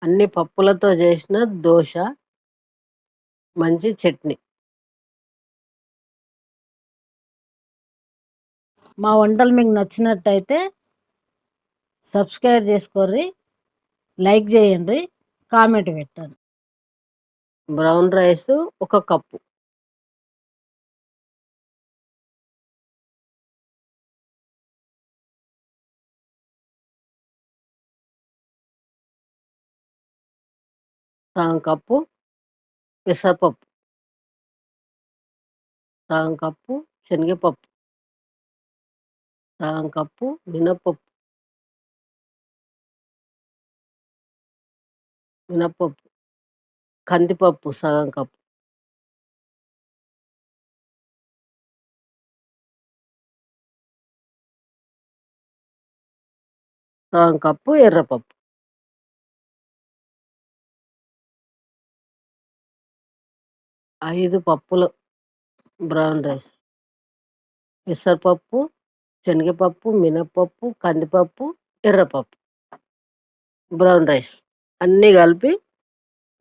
అన్ని పప్పులతో చేసిన దోస, మంచి చట్నీ. మా వంటలు మీకు నచ్చినట్టయితే సబ్స్క్రైబ్ చేసుకోర్రి, లైక్ చేయండి, కామెంట్ పెట్టండి. Brown rice 1 cup. సగం కప్పు పెసరపప్పు. సగం కప్పు శనగపప్పు. సగం కప్పు మినపప్పు. మినపప్పు. కందిపప్పు సగం కప్పు. సగం కప్పు ఎర్రపప్పు. 5 పప్పులు బ్రౌన్ రైస్. పెసరపప్పు, శనగపప్పు, మినపప్పు, కందిపప్పు, ఎర్రపప్పు. బ్రౌన్ రైస్ అన్నీ కలిపి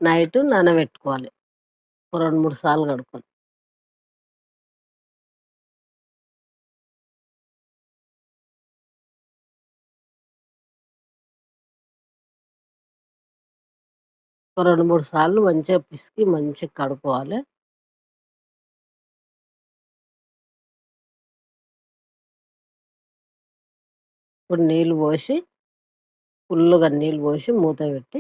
నైట్ నానబెట్టుకోవాలి. 2, 3 సార్లు కడుక్కొని. ఒక 2, 3 సార్లు మంచిగా పిసికి మంచిగా కడుక్కోవాలి. ఇప్పుడు నీళ్ళు పోసి ఫుల్లుగా నీళ్ళు పోసి మూత పెట్టి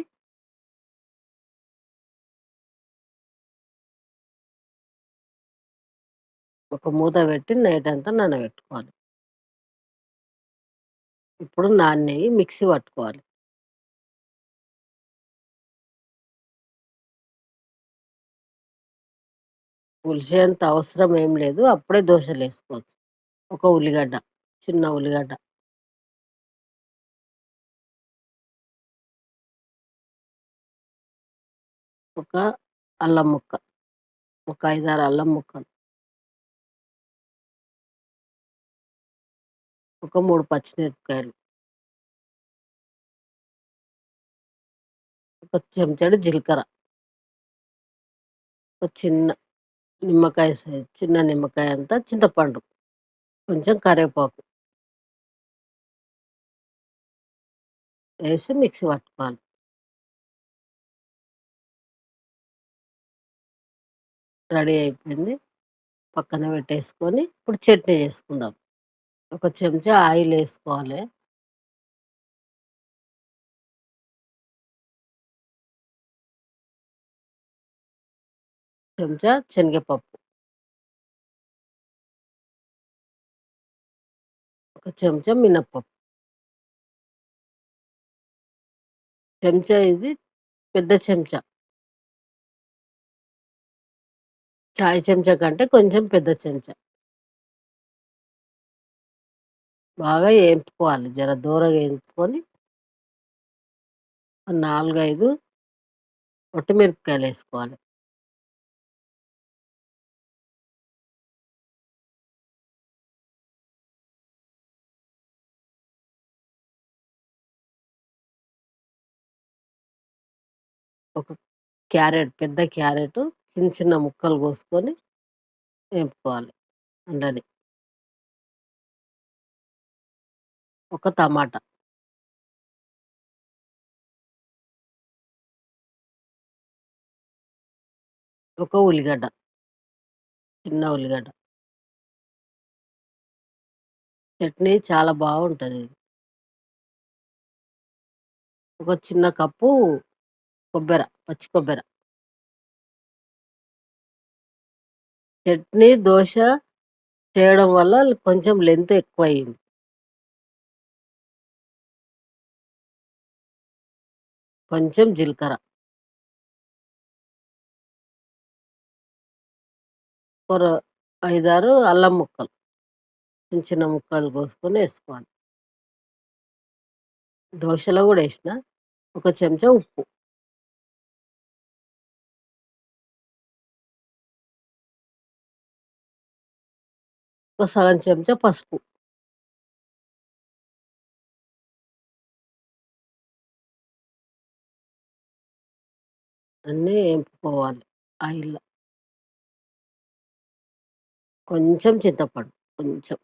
ఒక మూత పెట్టి నైట్ అంతా నానబెట్టుకోవాలి. ఇప్పుడు నానయి మిక్సీ పట్టుకోవాలి. పులిసేంత అవసరం ఏం లేదు. అప్పుడే దోసలేసుకోవచ్చు. ఒక ఉల్లిగడ్డ, చిన్న ఉల్లిగడ్డ. ఒక అల్లం ముక్క. ఒక 5, 6 అల్లం ముక్కలు. ఒక 3 పచ్చిమిరపకాయలు. ఒక చెంచాడు జీలకర్ర. ఒక చిన్న నిమ్మకాయ సైజ్ చిన్న నిమ్మకాయ అంతా చింతపండు. కొంచెం కరివేపాకు వేసి మిక్సీ పట్టుకోవాలి. రెడీ అయిపోయింది. పక్కన పెట్టేసుకొని ఇప్పుడు చట్నీ చేసుకుందాం. ఒక చెంచా ఆయిల్ వేసుకోవాలి. చెంచా శనగపప్పు. ఒక చెంచా మినపప్పు. చెంచా ఇది పెద్ద చెంచా. చాయ్ చెంచా కంటే కొంచెం పెద్ద చెంచా. బాగా వేయించుకోవాలి. జర దూరగా వేయించుకొని 4, 5 ఒట్టిమిరపకాయలేసుకోవాలి. ఒక క్యారెట్, పెద్ద క్యారెట్ చిన్న చిన్న ముక్కలు కోసుకొని వేపుకోవాలి అందులోని. ఒక టమాటా. ఒక ఉల్లిగడ్డ. చిన్న ఉల్లిగడ్డ. చట్నీ చాలా బాగుంటది. ఒక చిన్న కప్పు పచ్చి కొబ్బెర. చట్నీ, దోస చేయడం వల్ల కొంచెం లెంత్ ఎక్కువయింది. కొంచెం జీలకర్ర. ఒక 5, 6 అల్లం ముక్కలు. చిన్న చిన్న ముక్కలు కోసుకొని వేసుకోవాలి. దోసలో కూడా వేసిన. ఒక చెంచా ఉప్పు. ఒక సగం చెంచా పసుపు. అన్నీ ఏంపుకోవాలి ఆయిల్‌లో. కొంచెం చింతపండు. కొంచెం.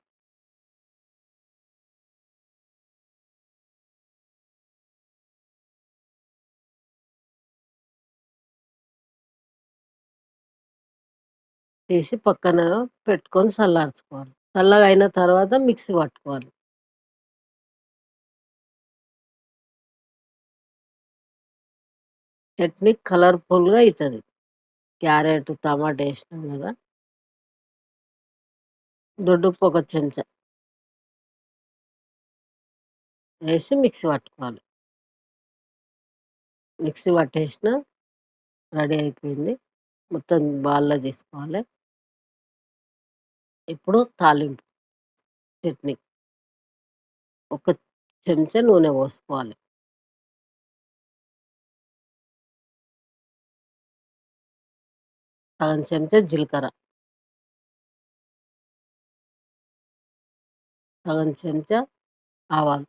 తీసి పక్కన పెట్టుకొని చల్లార్చుకోవాలి. చల్లగా అయిన తర్వాత మిక్సీ పట్టుకోవాలి. చట్నీ కలర్‌ఫుల్‌గా అయితది. క్యారెట్, టమాటా ఏసినాం గదా! దొడ్డుప్పు ఒక చెంచా ఏసి మిక్సీ పట్టుకోవాలి. మిక్సీ పట్టేసినా రెడీ అయిపోయింది. మొత్తం బాల్‌లో తీసుకోవాలి. ఇప్పుడు తాలింపు చట్నీ. ఒక చెంచా నూనె పోసుకోవాలి. సగం చెంచా జీలకర్ర. సగం చెంచా ఆవాలు.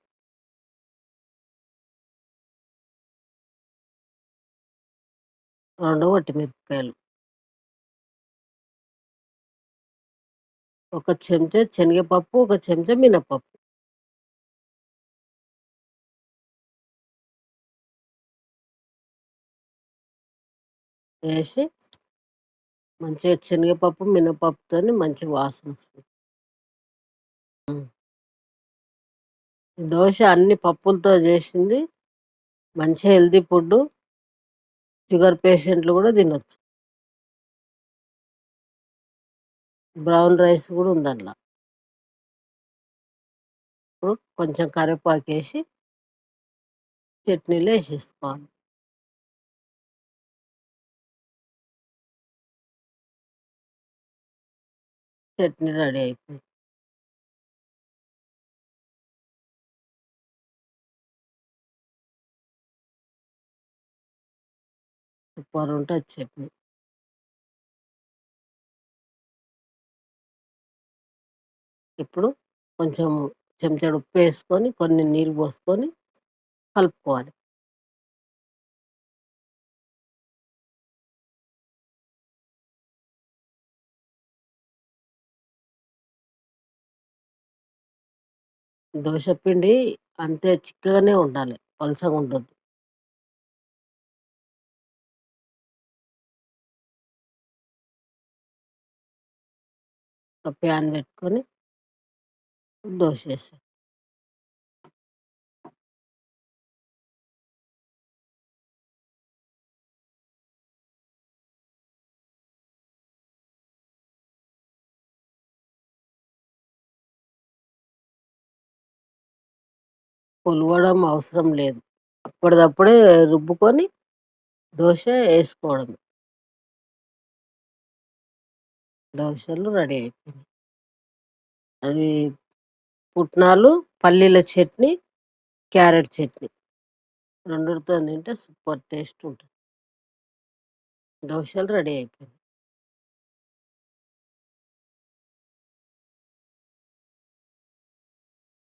2 వట్టిమిరపకాయలు. ఒక చెంచా శనగపప్పు, ఒక చెంచా మినపప్పు. ఏసి మంచిగా శనగపప్పు, మినపప్పుతోని మంచి వాసనొస్తది. హ్మ్. దోస అన్ని పప్పులతో జేసింది. మంచి హెల్తీ ఫుడ్డు. షుగర్ పేషెంట్‌లు గూడా తినొచ్చు. బ్రౌన్ రైస్ గూడా ఉందండ్ల. ఇప్పుడు కొంచెం కరివేపాకేసి చట్నీలో ఏసేసుకోవాలి. చట్నీ రెడీ అయిపోయింది. సూపరుంటది చట్నీ. ఇప్పుడు కొంచెం చెంచాడు ఉప్పేసుకొని, కొన్ని నీళ్ళు పోసుకొని కలుపుకోవాలి. దోస పిండి అంతే చిక్కగానే ఉండాలి. పలసగుండొద్దు. ఒక ప్యాన్ పెట్టుకొని దోసేయాలి. పులవడం అవసరం లేదు. అప్పటిదప్పుడే రుబ్బుకొని దోస ఏసుకోవడమే. దోసలు రెడీ అయిపోయినాయి. అది పుట్నాలు, పల్లీల చట్నీ, క్యారెట్ చట్నీ. రెండిటితోని తింటే సూపర్ టేస్ట్ ఉంటది. దోసలు రెడీ అయిపోయినాయి.